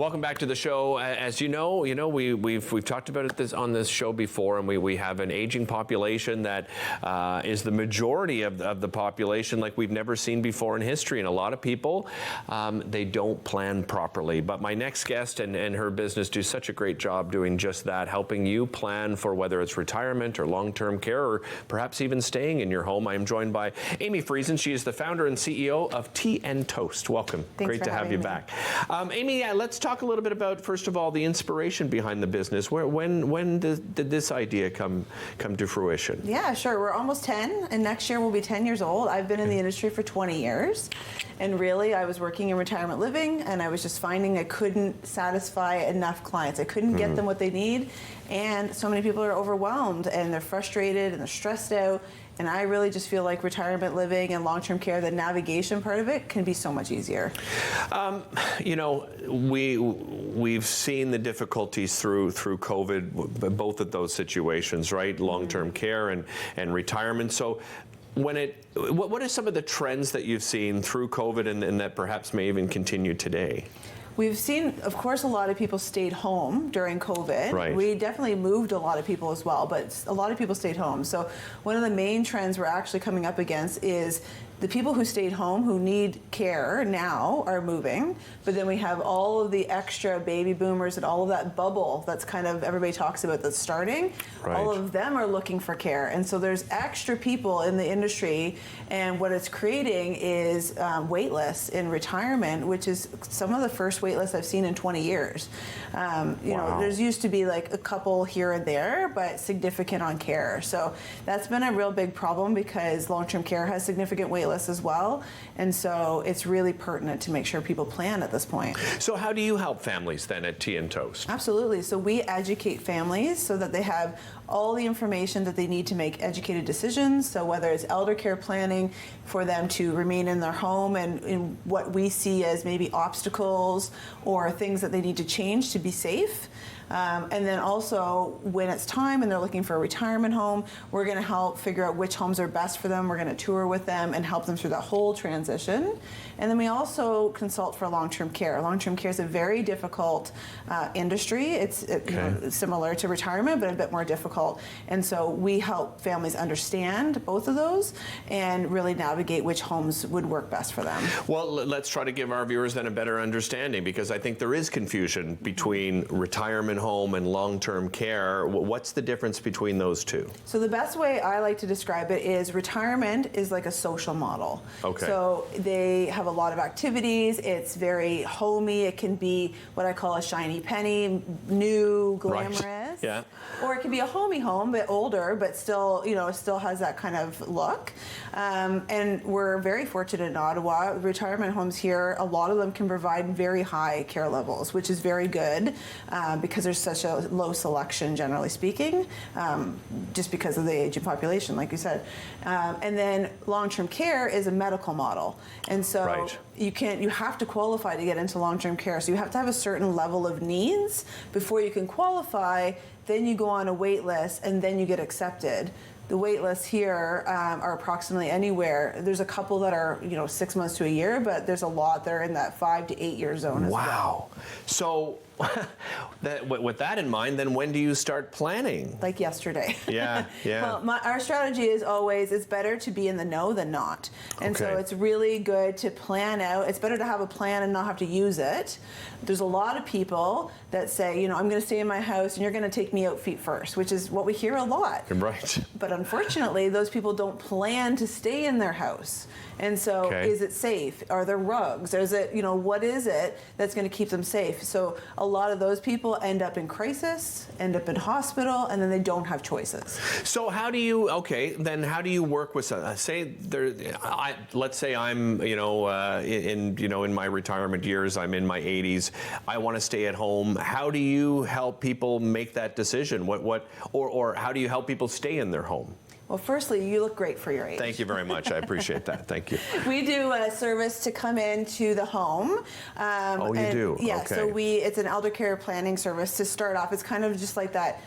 Welcome back to the show. As you know, we've talked about it on this show before, and we have an aging population that is the majority of the population like we've never seen before in history. And a lot of people, they don't plan properly. But my next guest and her business do such a great job doing just that, helping you plan for whether it's retirement or long-term care or perhaps even staying in your home. I am joined by Amy Friesen. She is the founder and CEO of Tea and Toast. Welcome. Thanks Great to have you back. Amy, let's talk a little bit about, first of all, the inspiration behind the business. When did this idea come to fruition? Yeah, sure. We're almost 10, and next year we'll be 10 years old. I've been in the industry for 20 years, and really I was working in retirement living, and I was just finding I couldn't satisfy enough clients. I couldn't get them what they need, and so many people are overwhelmed, and they're frustrated, and they're stressed out. And I really just feel like retirement living and long-term care, the navigation part of it can be so much easier. We've seen the difficulties through COVID, both of those situations, right? Long-term care and retirement. So what are some of the trends that you've seen through COVID and that perhaps may even continue today? We've seen, of course, a lot of people stayed home during COVID. Right. We definitely moved a lot of people as well, but a lot of people stayed home. So one of the main trends we're actually coming up against is the people who stayed home who need care now are moving, but then we have all of the extra baby boomers and all of that bubble that's kind of everybody talks about that's starting. Right. All of them are looking for care, and so there's extra people in the industry, and what it's creating is wait lists in retirement, which is some of the first wait lists I've seen in 20 years. You know, there's used to be like a couple here and there, but significant on care. So that's been a real big problem because long-term care has significant wait lists as well, and so it's really pertinent to make sure people plan at this point. So how do you help families then at Tea and Toast? Absolutely. So we educate families so that they have all the information that they need to make educated decisions. So whether it's elder care planning for them to remain in their home and in what we see as maybe obstacles or things that they need to change to be safe. And then also when it's time and they're looking for a retirement home, we're going to help figure out which homes are best for them. We're going to tour with them and help them through that whole transition. And then we also consult for long-term care. Long-term care is a very difficult industry. It's similar to retirement, but a bit more difficult. And so we help families understand both of those and really navigate which homes would work best for them. Well, let's try to give our viewers then a better understanding, because I think there is confusion between retirement home and long-term care. What's the difference between those two? So the best way I like to describe it is retirement is like a social model. Okay. So they have a lot of activities. It's very homey. It can be what I call a shiny penny, new, glamorous. Right. Yeah. Or it can be a homey home, but older, but still, you know, still has that kind of look. And we're very fortunate in Ottawa. Retirement homes here, a lot of them can provide very high care levels, which is very good because there's such a low selection, generally speaking, just because of the aging population, like you said. And then long-term care is a medical model, and so you have to qualify to get into long-term care. So you have to have a certain level of needs before you can qualify. Then you go on a wait list, and then you get accepted. The wait lists here are approximately anywhere. There's a couple that are 6 months to a year, but there's a lot that are in that 5 to 8 year zone as well. Wow. So with that in mind, then when do you start planning? Like yesterday. Yeah, yeah. Well, our strategy is always, it's better to be in the know than not. And so it's really good to plan out. It's better to have a plan and not have to use it. There's a lot of people that say, I'm going to stay in my house and you're going to take me out feet first, which is what we hear a lot. Right. But unfortunately, those people don't plan to stay in their house. And so is it safe? Are there rugs? Is it, what is it that's going to keep them safe? So a lot of those people end up in crisis, end up in hospital, and then they don't have choices. So how do you, how do you work with, let's say I'm, in my retirement years, I'm in my 80s, I want to stay at home. How do you help people make that decision? Or how do you help people stay in their home? Well, firstly, you look great for your age. Thank you very much. I appreciate that. Thank you. We do a service to come into the home. You do? Yeah, okay. so it's an elder care planning service to start off. It's kind of just like that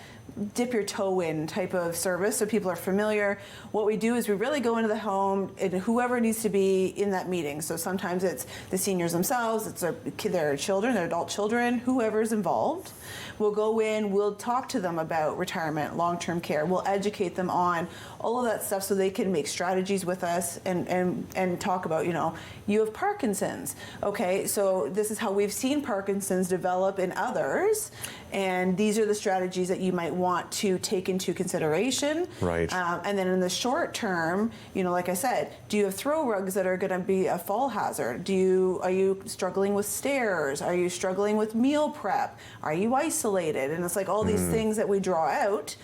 dip your toe in type of service, so people are familiar. What we do is we really go into the home and whoever needs to be in that meeting. So sometimes it's the seniors themselves, it's their children, their adult children, whoever's involved. We'll go in, we'll talk to them about retirement, long-term care. We'll educate them on all of that stuff so they can make strategies with us and talk about, you have Parkinson's. Okay, so this is how we've seen Parkinson's develop in others, and these are the strategies that you might want to take into consideration. Right. And then in the short term, like I said, do you have throw rugs that are going to be a fall hazard? Are you struggling with stairs? Are you struggling with meal prep? Are you isolated? And it's like all these things that we draw out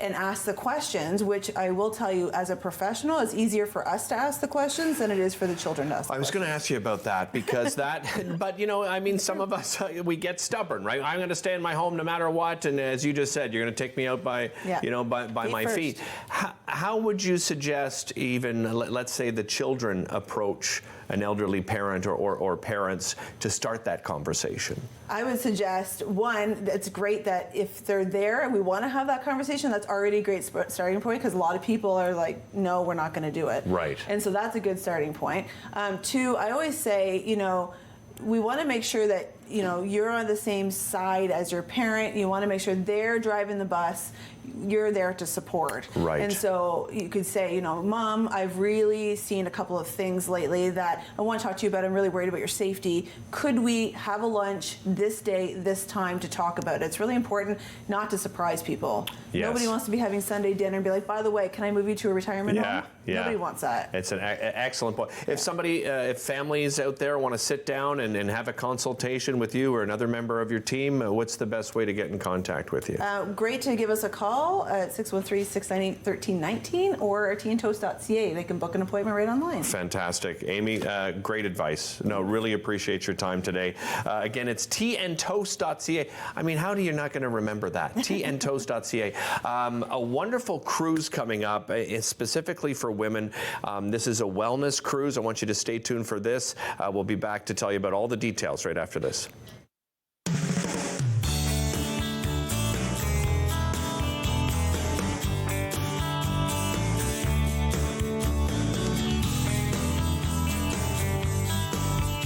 and ask the questions, which I will tell you, as a professional, it's easier for us to ask the questions than it is for the children to ask the I was going to ask you about that, because but some of us, we get stubborn, right? I'm going to stay in my home no matter what, and as you just said, you're going to take me out by my feet. How would you suggest, even, let's say, the children approach an elderly parent or parents to start that conversation? I would suggest, one, it's great that if they're there and we want to have that conversation, that's already a great starting point, because a lot of people are like, no, we're not going to do it. Right. And so that's a good starting point. Two, I always say, we want to make sure that you're on the same side as your parent. You want to make sure they're driving the bus. You're there to support. Right. And so you could say, Mom, I've really seen a couple of things lately that I want to talk to you about. I'm really worried about your safety. Could we have a lunch this day, this time, to talk about it? It's really important not to surprise people. Yes. Nobody wants to be having Sunday dinner and be like, by the way, can I move you to a retirement home? Yeah. Nobody wants that. It's an excellent point. If if families out there want to sit down and have a consultation with you or another member of your team, what's the best way to get in contact with you? Great to give us a call at 613-698-1319 or teaandtoast.ca. They can book an appointment right online. Fantastic. Amy, great advice. No, really appreciate your time today. Again, it's teaandtoast.ca. How are you not going to remember that? teaandtoast.ca. A wonderful cruise coming up, specifically for women. This is a wellness cruise. I want you to stay tuned for this. We'll be back to tell you about all the details right after this.